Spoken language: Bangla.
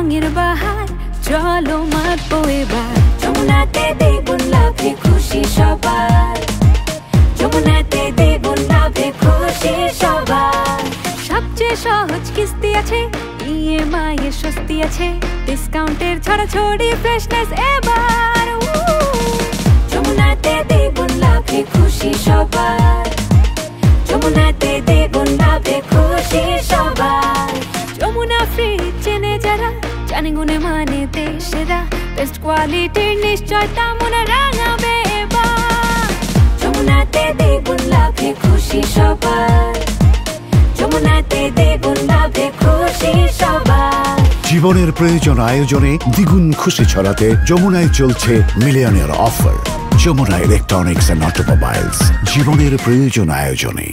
রঙের বাহার চলো মাতবো এবার যমুনাতে দ্বিগুণ লাভে খুশি সবার যমুনাতে দ্বিগুণ লাভে খুশি সবার সবচেয়ে সহজ কিস্তি আছে ইএমআই এর স্বস্তি আছে ডিসকাউন্টের ছড়াছড়ি ফ্রেশনেস এবার যমুনাতে দ্বিগুণ লাভে খুশি সবার যমুনাতে দ্বিগুণ লাভে খুশি সবার যমুনা ফ্রিজ চেনে যারা জানে গুণে মানে দেশেরা বেস্ট কোয়ালিটির নিশ্চয়তা মনে রাঙাবে এবার যমুনাতে দ্বিগুণ লাভে খুশি সবার যমুনাতে দ্বিগুণ লাভে খুশি সবার জীবনের প্রয়োজন আয়োজনে দ্বিগুণ খুশি ছড়াতে যমুনায় চলছে মিলিয়নের offer Jamuna electronics and automobiles জীবনের প্রয়োজন আয়োজনে।